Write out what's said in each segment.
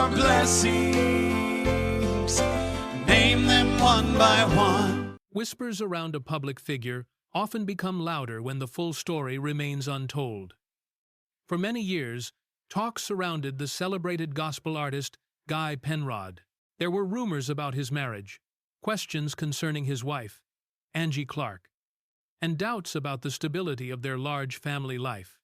your blessings. Name them one by one. Whispers around a public figure often become louder when the full story remains untold. For many years, talk surrounded the celebrated gospel artist Guy Penrod. There were rumors about his marriage, questions concerning his wife, Angie, and doubts about the stability of their large family life.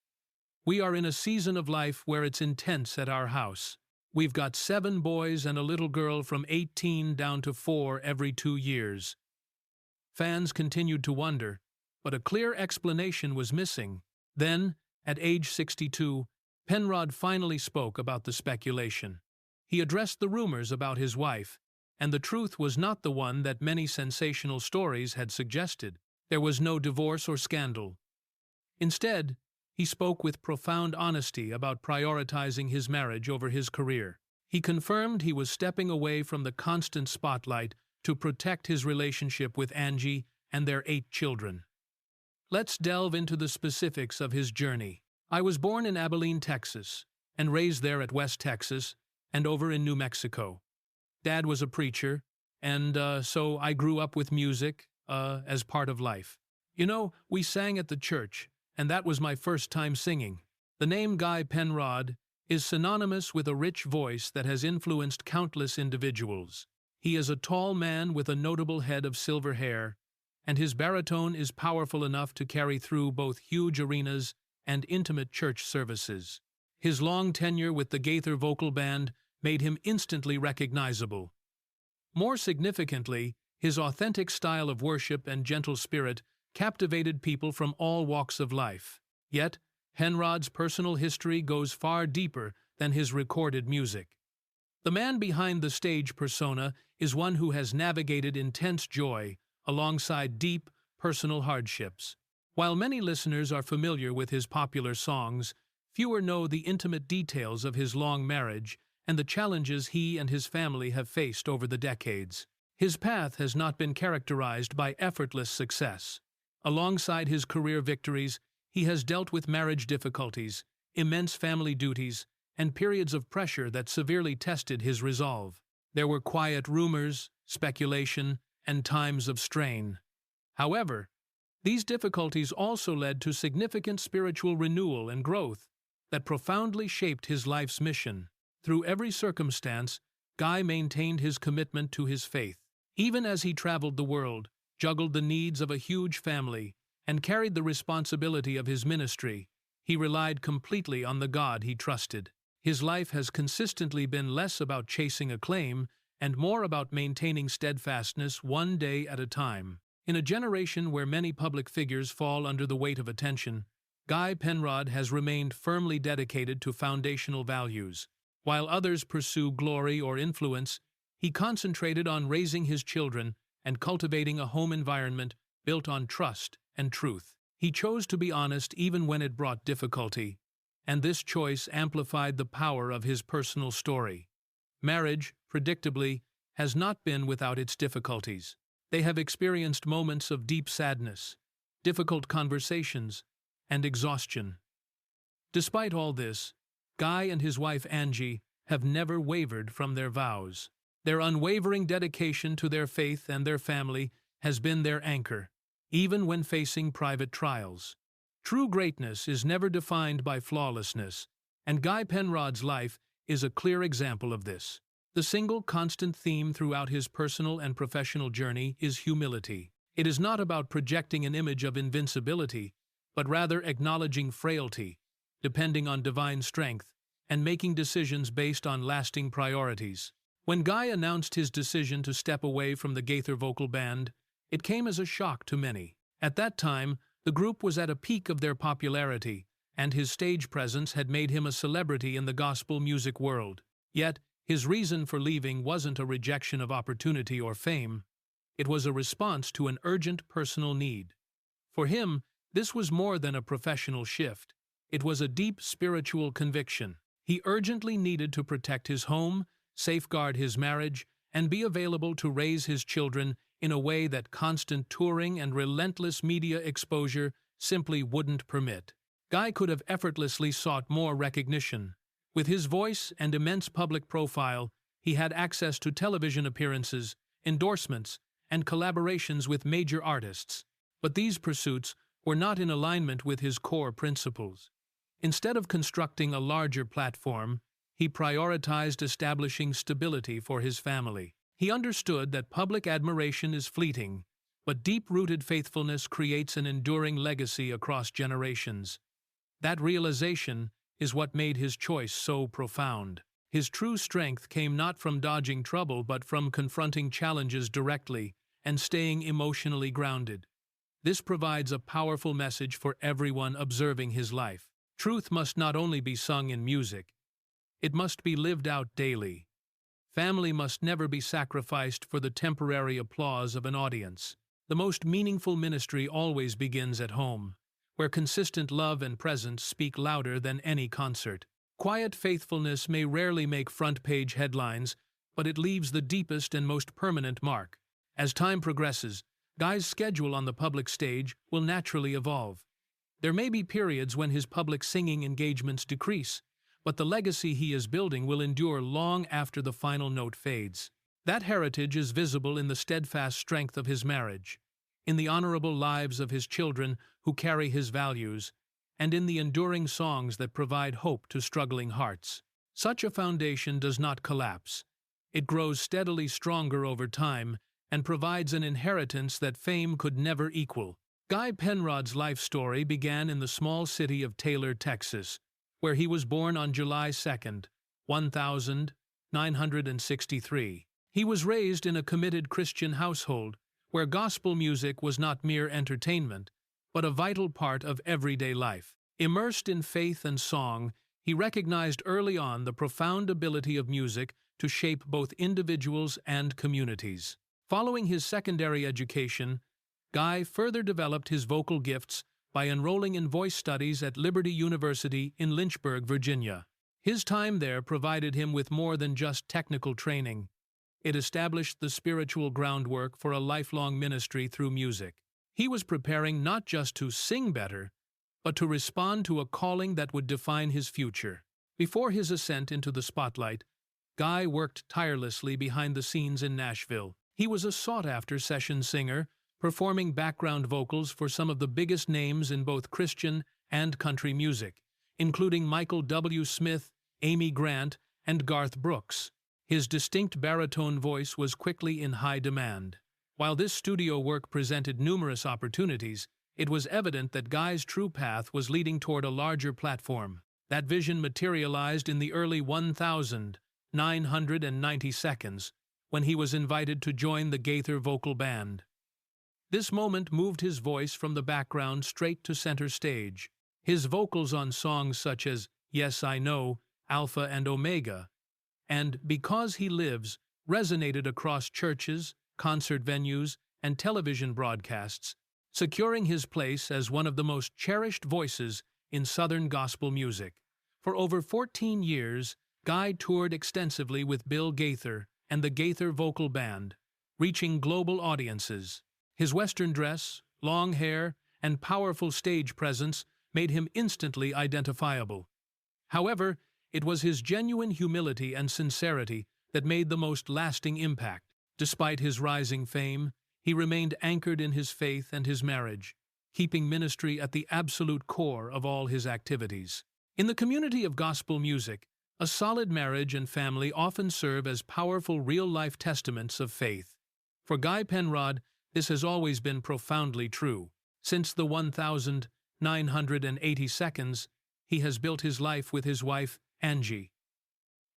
We are in a season of life where it's intense at our house. We've got 7 boys and a little girl from 18 down to 4 every 2 years. Fans continued to wonder, but a clear explanation was missing. Then, at age 62, Penrod finally spoke about the speculation. He addressed the rumors about his wife, and the truth was not the one that many sensational stories had suggested. There was no divorce or scandal. Instead, he spoke with profound honesty about prioritizing his marriage over his career. He confirmed he was stepping away from the constant spotlight to protect his relationship with Angie and their 8 children. Let's delve into the specifics of his journey. I was born in Abilene, Texas, and raised there at West Texas and over in New Mexico. Dad was a preacher, and so I grew up with music as part of life. You know, we sang at the church, and that was my first time singing. The name Guy Penrod is synonymous with a rich voice that has influenced countless individuals. He is a tall man with a notable head of silver hair, and his baritone is powerful enough to carry through both huge arenas and intimate church services. His long tenure with the Gaither Vocal Band made him instantly recognizable. More significantly, his authentic style of worship and gentle spirit captivated people from all walks of life. Yet, Penrod's personal history goes far deeper than his recorded music. The man behind the stage persona is one who has navigated intense joy alongside deep, personal hardships. While many listeners are familiar with his popular songs, fewer know the intimate details of his long marriage and the challenges he and his family have faced over the decades. His path has not been characterized by effortless success. Alongside his career victories, he has dealt with marriage difficulties, immense family duties, and periods of pressure that severely tested his resolve. There were quiet rumors, speculation, and times of strain. However, these difficulties also led to significant spiritual renewal and growth that profoundly shaped his life's mission. Through every circumstance, Guy maintained his commitment to his faith. Even as he traveled the world, juggled the needs of a huge family, and carried the responsibility of his ministry, he relied completely on the God he trusted. His life has consistently been less about chasing acclaim and more about maintaining steadfastness one day at a time. In a generation where many public figures fall under the weight of attention, Guy Penrod has remained firmly dedicated to foundational values. While others pursue glory or influence, he concentrated on raising his children and cultivating a home environment built on trust and truth. He chose to be honest even when it brought difficulty, and this choice amplified the power of his personal story. Marriage, predictably, has not been without its difficulties. They have experienced moments of deep sadness, difficult conversations, and exhaustion. Despite all this, Guy and his wife Angie have never wavered from their vows. Their unwavering dedication to their faith and their family has been their anchor, even when facing private trials. True greatness is never defined by flawlessness, and Guy Penrod's life is a clear example of this. The single constant theme throughout his personal and professional journey is humility. It is not about projecting an image of invincibility, but rather acknowledging frailty, depending on divine strength, and making decisions based on lasting priorities. When Guy announced his decision to step away from the Gaither Vocal Band, it came as a shock to many. At that time, the group was at a peak of their popularity, and his stage presence had made him a celebrity in the gospel music world. Yet, his reason for leaving wasn't a rejection of opportunity or fame. It was a response to an urgent personal need. For him, this was more than a professional shift. It was a deep spiritual conviction. He urgently needed to protect his home, safeguard his marriage, and be available to raise his children in a way that constant touring and relentless media exposure simply wouldn't permit. Guy could have effortlessly sought more recognition, With his voice and immense public profile, he had access to television appearances, endorsements, and collaborations with major artists. But these pursuits were not in alignment with his core principles. Instead of constructing a larger platform, he prioritized establishing stability for his family. He understood that public admiration is fleeting, but deep-rooted faithfulness creates an enduring legacy across generations. That realization is what made his choice so profound. His true strength came not from dodging trouble but from confronting challenges directly and staying emotionally grounded. This provides a powerful message for everyone observing his life. Truth must not only be sung in music, it must be lived out daily. Family must never be sacrificed for the temporary applause of an audience. The most meaningful ministry always begins at home, where consistent love and presence speak louder than any concert. Quiet faithfulness may rarely make front-page headlines, but it leaves the deepest and most permanent mark. As time progresses, Guy's schedule on the public stage will naturally evolve. There may be periods when his public singing engagements decrease, but the legacy he is building will endure long after the final note fades. That heritage is visible in the steadfast strength of his marriage, in the honorable lives of his children who carry his values, and in the enduring songs that provide hope to struggling hearts. Such a foundation does not collapse. It grows steadily stronger over time and provides an inheritance that fame could never equal. Guy Penrod's life story began in the small city of Taylor, Texas, where he was born on July 2, 1963. He was raised in a committed Christian household, where gospel music was not mere entertainment, but a vital part of everyday life. Immersed in faith and song, he recognized early on the profound ability of music to shape both individuals and communities. Following his secondary education, Guy further developed his vocal gifts by enrolling in voice studies at Liberty University in Lynchburg, Virginia. His time there provided him with more than just technical training. It established the spiritual groundwork for a lifelong ministry through music. He was preparing not just to sing better, but to respond to a calling that would define his future. Before his ascent into the spotlight, Guy worked tirelessly behind the scenes in Nashville. He was a sought-after session singer, performing background vocals for some of the biggest names in both Christian and country music, including Michael W. Smith, Amy Grant, and Garth Brooks. His distinct baritone voice was quickly in high demand. While this studio work presented numerous opportunities, it was evident that Guy's true path was leading toward a larger platform. That vision materialized in the early 1990 seconds, when he was invited to join the Gaither Vocal Band. This moment moved his voice from the background straight to center stage. His vocals on songs such as Yes, I Know, Alpha and Omega, and Because He Lives resonated across churches, concert venues, and television broadcasts, securing his place as one of the most cherished voices in Southern gospel music. For over 14 years, Guy toured extensively with Bill Gaither and the Gaither Vocal Band, reaching global audiences. His Western dress, long hair, and powerful stage presence made him instantly identifiable. However, it was his genuine humility and sincerity that made the most lasting impact. Despite his rising fame, he remained anchored in his faith and his marriage, keeping ministry at the absolute core of all his activities. In the community of gospel music, a solid marriage and family often serve as powerful real-life testaments of faith. For Guy Penrod, this has always been profoundly true. Since the 1980 seconds, he has built his life with his wife, Angie,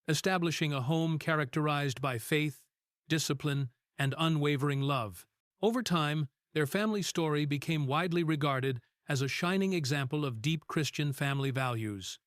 establishing a home characterized by faith, discipline, and unwavering love. Over time, their family story became widely regarded as a shining example of deep Christian family values.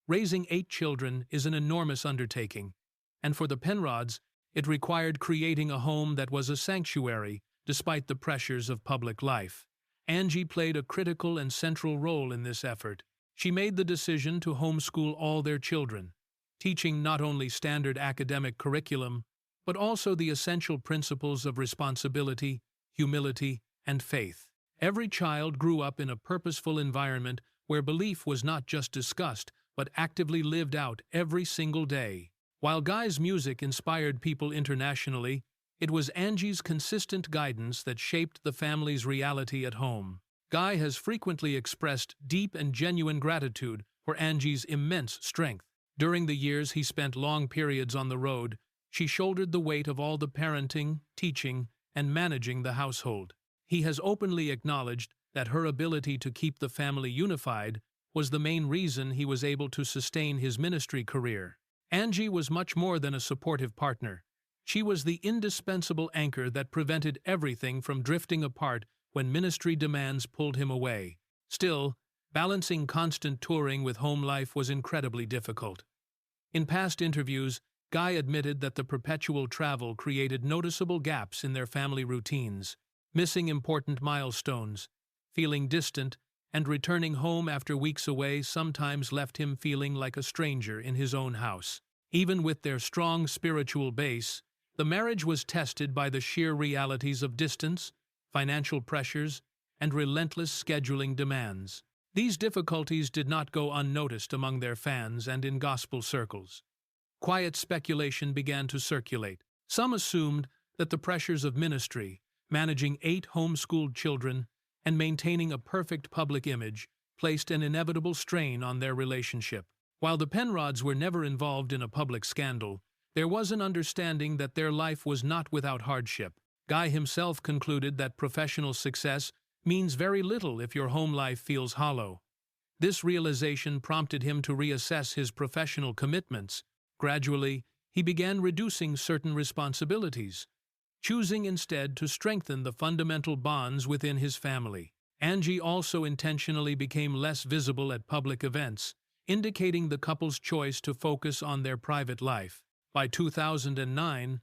Raising 8 children is an enormous undertaking, and for the Penrods, it required creating a home that was a sanctuary despite the pressures of public life. Angie played a critical and central role in this effort. She made the decision to homeschool all their children, teaching not only standard academic curriculum, but also the essential principles of responsibility, humility, and faith. Every child grew up in a purposeful environment where belief was not just discussed, but actively lived out every single day. While Guy's music inspired people internationally, it was Angie's consistent guidance that shaped the family's reality at home. Guy has frequently expressed deep and genuine gratitude for Angie's immense strength. During the years he spent long periods on the road, she shouldered the weight of all the parenting, teaching, and managing the household. He has openly acknowledged that her ability to keep the family unified was the main reason he was able to sustain his ministry career. Angie was much more than a supportive partner. She was the indispensable anchor that prevented everything from drifting apart when ministry demands pulled him away. Still, balancing constant touring with home life was incredibly difficult. In past interviews, Guy admitted that the perpetual travel created noticeable gaps in their family routines, missing important milestones, feeling distant, and returning home after weeks away sometimes left him feeling like a stranger in his own house. Even with their strong spiritual base, the marriage was tested by the sheer realities of distance, financial pressures, and relentless scheduling demands. These difficulties did not go unnoticed among their fans and in gospel circles. Quiet speculation began to circulate. Some assumed that the pressures of ministry, managing 8 homeschooled children, and maintaining a perfect public image placed an inevitable strain on their relationship. While the Penrods were never involved in a public scandal, there was an understanding that their life was not without hardship. Guy himself concluded that professional success means very little if your home life feels hollow. This realization prompted him to reassess his professional commitments. Gradually, he began reducing certain responsibilities, choosing instead to strengthen the fundamental bonds within his family. Angie also intentionally became less visible at public events, indicating the couple's choice to focus on their private life. By 2009,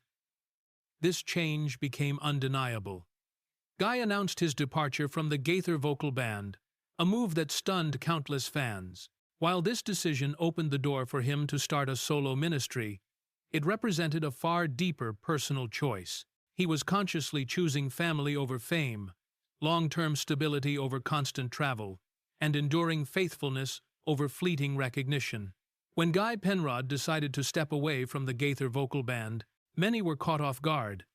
this change became undeniable. Guy announced his departure from the Gaither Vocal Band, a move that stunned countless fans. While this decision opened the door for him to start a solo ministry, it represented a far deeper personal choice. He was consciously choosing family over fame, long-term stability over constant travel, and enduring faithfulness over fleeting recognition. When Guy Penrod decided to step away from the Gaither Vocal Band, many were caught off guard.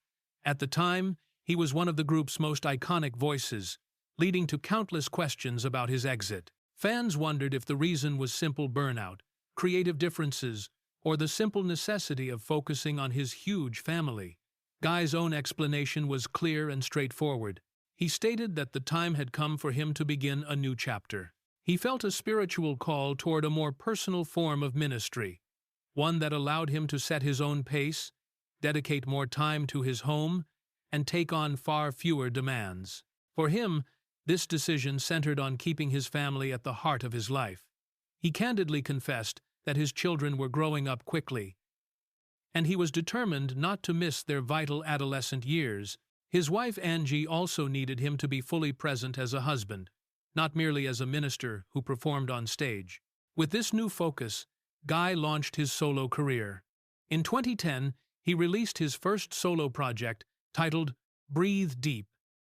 At the time, he was one of the group's most iconic voices, leading to countless questions about his exit. Fans wondered if the reason was simple burnout, creative differences, or the simple necessity of focusing on his huge family. Guy's own explanation was clear and straightforward. He stated that the time had come for him to begin a new chapter. He felt a spiritual call toward a more personal form of ministry, one that allowed him to set his own pace, dedicate more time to his home, and take on far fewer demands. For him, this decision centered on keeping his family at the heart of his life. He candidly confessed that his children were growing up quickly, and he was determined not to miss their vital adolescent years. His wife Angie also needed him to be fully present as a husband, not merely as a minister who performed on stage. With this new focus, Guy launched his solo career. In 2010, he released his first solo project, titled Breathe Deep.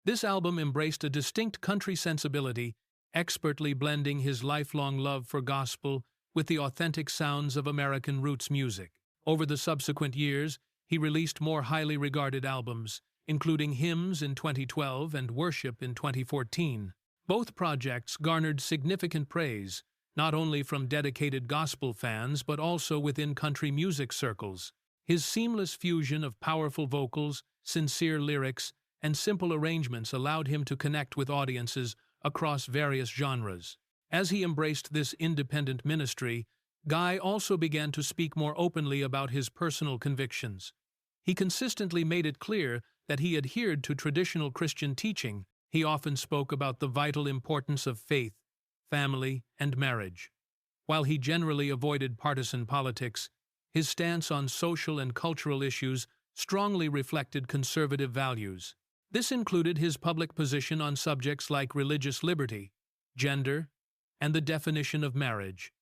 This album embraced a distinct country sensibility, expertly blending his lifelong love for gospel with the authentic sounds of American roots music. Over the subsequent years, he released more highly regarded albums, including Hymns in 2012 and Worship in 2014. Both projects garnered significant praise, not only from dedicated gospel fans but also within country music circles. His seamless fusion of powerful vocals, sincere lyrics, and simple arrangements allowed him to connect with audiences across various genres. As he embraced this independent ministry, Guy also began to speak more openly about his personal convictions. He consistently made it clear that he adhered to traditional Christian teaching. He often spoke about the vital importance of faith, family, and marriage. While he generally avoided partisan politics, his stance on social and cultural issues strongly reflected conservative values. This included his public position on subjects like religious liberty, gender, and the definition of marriage.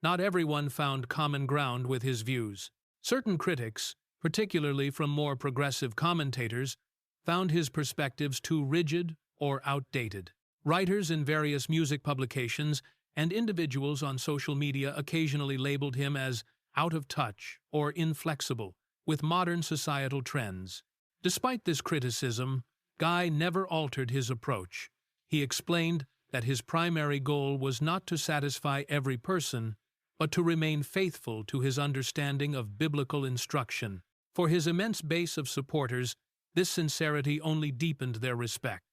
Not everyone found common ground with his views. Certain critics, particularly from more progressive commentators, found his perspectives too rigid or outdated. Writers in various music publications and individuals on social media occasionally labeled him as out of touch or inflexible with modern societal trends. Despite this criticism, Guy never altered his approach. He explained that his primary goal was not to satisfy every person, but to remain faithful to his understanding of biblical instruction. For his immense base of supporters, this sincerity only deepened their respect.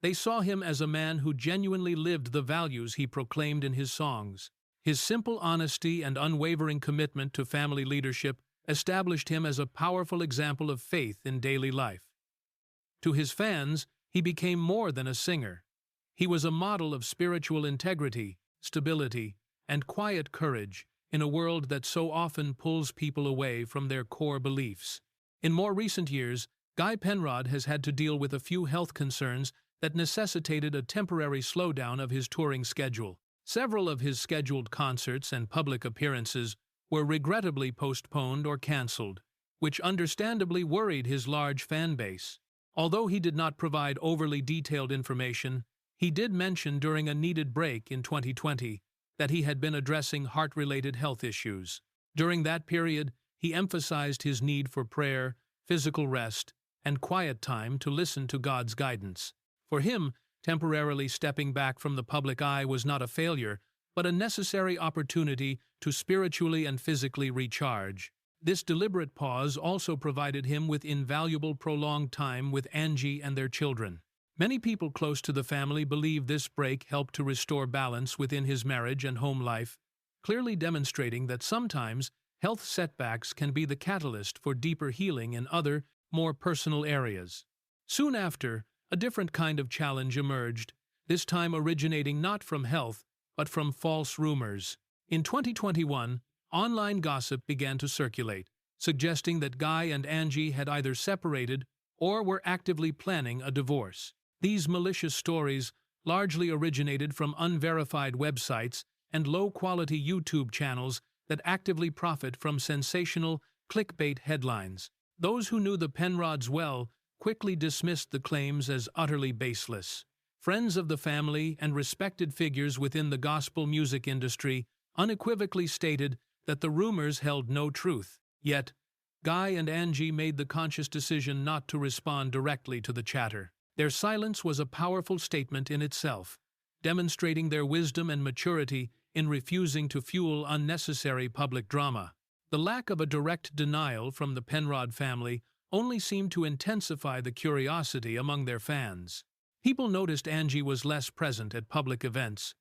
They saw him as a man who genuinely lived the values he proclaimed in his songs. His simple honesty and unwavering commitment to family leadership established him as a powerful example of faith in daily life. To his fans, he became more than a singer. He was a model of spiritual integrity, stability, and quiet courage in a world that so often pulls people away from their core beliefs. In more recent years, Guy Penrod has had to deal with a few health concerns that necessitated a temporary slowdown of his touring schedule. Several of his scheduled concerts and public appearances were regrettably postponed or cancelled, which understandably worried his large fan base. Although he did not provide overly detailed information, he did mention during a needed break in 2020 that he had been addressing heart-related health issues. During that period, he emphasized his need for prayer, physical rest, and quiet time to listen to God's guidance. For him, temporarily stepping back from the public eye was not a failure, but a necessary opportunity to spiritually and physically recharge. This deliberate pause also provided him with invaluable prolonged time with Angie and their children. Many people close to the family believe this break helped to restore balance within his marriage and home life, clearly demonstrating that sometimes health setbacks can be the catalyst for deeper healing in other, more personal areas. Soon after, a different kind of challenge emerged, this time originating not from health, but from false rumors. In 2021, online gossip began to circulate, suggesting that Guy and Angie had either separated or were actively planning a divorce. These malicious stories largely originated from unverified websites and low-quality YouTube channels that actively profit from sensational, clickbait headlines. Those who knew the Penrods well quickly dismissed the claims as utterly baseless. Friends of the family and respected figures within the gospel music industry unequivocally stated that the rumors held no truth. Yet, Guy and Angie made the conscious decision not to respond directly to the chatter. Their silence was a powerful statement in itself, demonstrating their wisdom and maturity in refusing to fuel unnecessary public drama. The lack of a direct denial from the Penrod family only seemed to intensify the curiosity among their fans. People noticed Angie was less present at public events,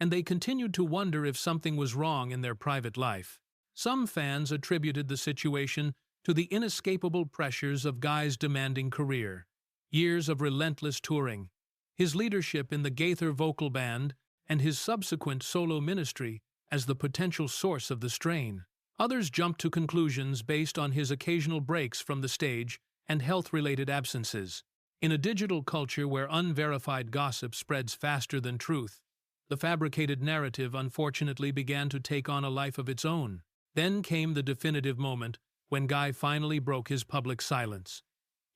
and they continued to wonder if something was wrong in their private life. Some fans attributed the situation to the inescapable pressures of Guy's demanding career, years of relentless touring, his leadership in the Gaither Vocal Band, and his subsequent solo ministry as the potential source of the strain. Others jumped to conclusions based on his occasional breaks from the stage and health-related absences. In a digital culture where unverified gossip spreads faster than truth, the fabricated narrative unfortunately began to take on a life of its own. Then came the definitive moment when Guy finally broke his public silence.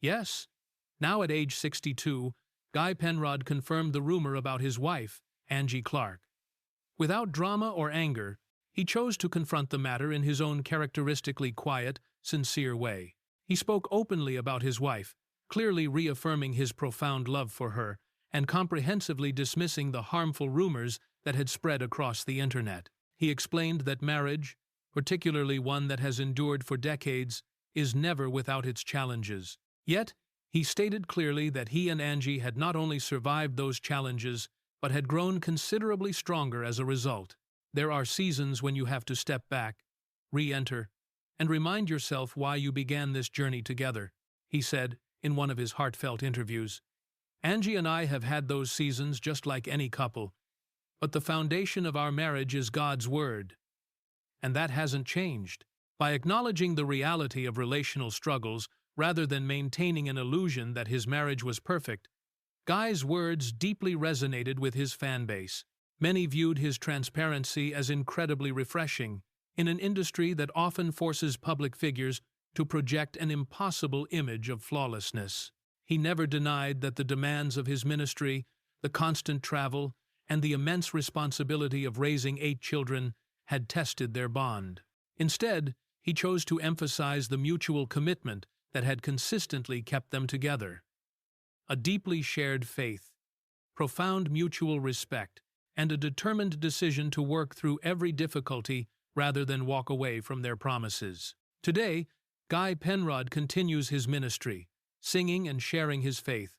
Yes, now at age 62, Guy Penrod confirmed the rumor about his wife, Angie Clark. Without drama or anger, he chose to confront the matter in his own characteristically quiet, sincere way. He spoke openly about his wife, clearly reaffirming his profound love for her and comprehensively dismissing the harmful rumors that had spread across the internet. He explained that marriage, particularly one that has endured for decades, is never without its challenges. Yet, he stated clearly that he and Angie had not only survived those challenges, but had grown considerably stronger as a result. There are seasons when you have to step back, re-enter, and remind yourself why you began this journey together, he said in one of his heartfelt interviews. Angie and I have had those seasons just like any couple, but the foundation of our marriage is God's Word, and that hasn't changed. By acknowledging the reality of relational struggles rather than maintaining an illusion that his marriage was perfect, Guy's words deeply resonated with his fan base. Many viewed his transparency as incredibly refreshing in an industry that often forces public figures to project an impossible image of flawlessness. He never denied that the demands of his ministry, the constant travel, and the immense responsibility of raising 8 children had tested their bond. Instead, he chose to emphasize the mutual commitment that had consistently kept them together. A deeply shared faith, profound mutual respect, and a determined decision to work through every difficulty rather than walk away from their promises. Today, Guy Penrod continues his ministry, singing and sharing his faith,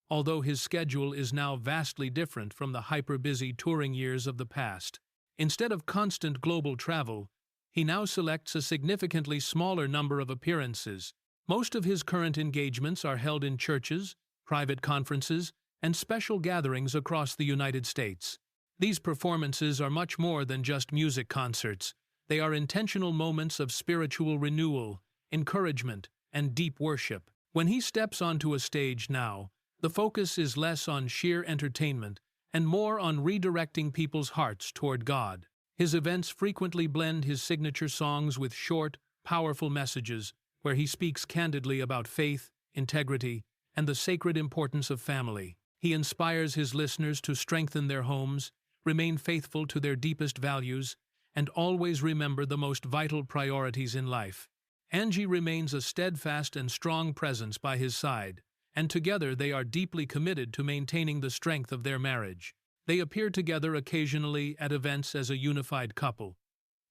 although his schedule is now vastly different from the hyper-busy touring years of the past. Instead of constant global travel, he now selects a significantly smaller number of appearances. Most of his current engagements are held in churches, private conferences, and special gatherings across the United States. These performances are much more than just music concerts. They are intentional moments of spiritual renewal, encouragement, and deep worship. When he steps onto a stage now, the focus is less on sheer entertainment and more on redirecting people's hearts toward God. His events frequently blend his signature songs with short, powerful messages where he speaks candidly about faith, integrity, and the sacred importance of family. He inspires his listeners to strengthen their homes, remain faithful to their deepest values, and always remember the most vital priorities in life. Angie remains a steadfast and strong presence by his side, and together they are deeply committed to maintaining the strength of their marriage. They appear together occasionally at events as a unified couple,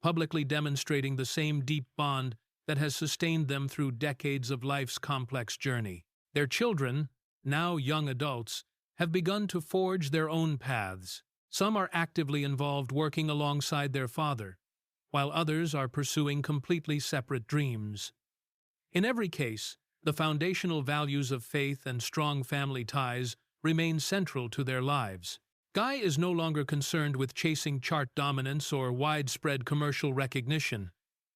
publicly demonstrating the same deep bond that has sustained them through decades of life's complex journey. Their children, now young adults, have begun to forge their own paths. Some are actively involved working alongside their father, while others are pursuing completely separate dreams. In every case, the foundational values of faith and strong family ties remain central to their lives. Guy is no longer concerned with chasing chart dominance or widespread commercial recognition.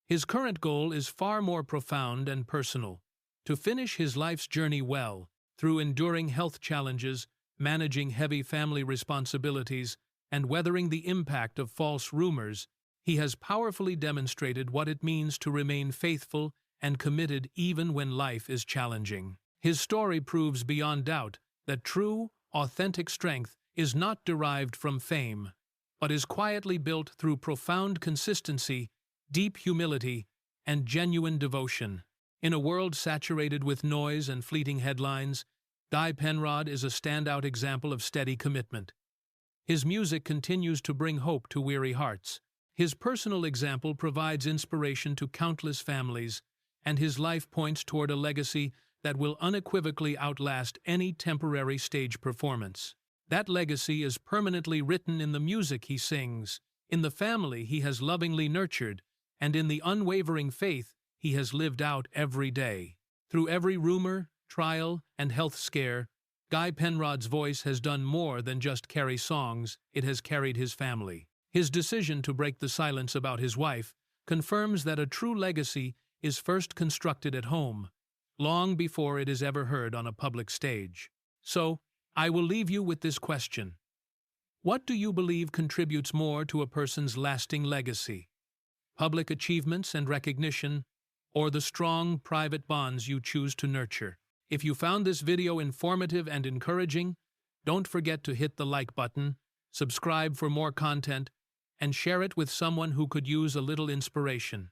His current goal is far more profound and personal: to finish his life's journey well, through enduring health challenges, managing heavy family responsibilities, and weathering the impact of false rumors. He has powerfully demonstrated what it means to remain faithful and committed even when life is challenging. His story proves beyond doubt that true, authentic strength is not derived from fame, but is quietly built through profound consistency, deep humility, and genuine devotion. In a world saturated with noise and fleeting headlines, Guy Penrod is a standout example of steady commitment. His music continues to bring hope to weary hearts. His personal example provides inspiration to countless families, and his life points toward a legacy that will unequivocally outlast any temporary stage performance. That legacy is permanently written in the music he sings, in the family he has lovingly nurtured, and in the unwavering faith he has lived out every day. Through every rumor, trial, and health scare, Guy Penrod's voice has done more than just carry songs, it has carried his family. His decision to break the silence about his wife confirms that a true legacy is first constructed at home, long before it is ever heard on a public stage. So, I will leave you with this question. What do you believe contributes more to a person's lasting legacy? Public achievements and recognition, or the strong, private bonds you choose to nurture? If you found this video informative and encouraging, don't forget to hit the like button, subscribe for more content, and share it with someone who could use a little inspiration.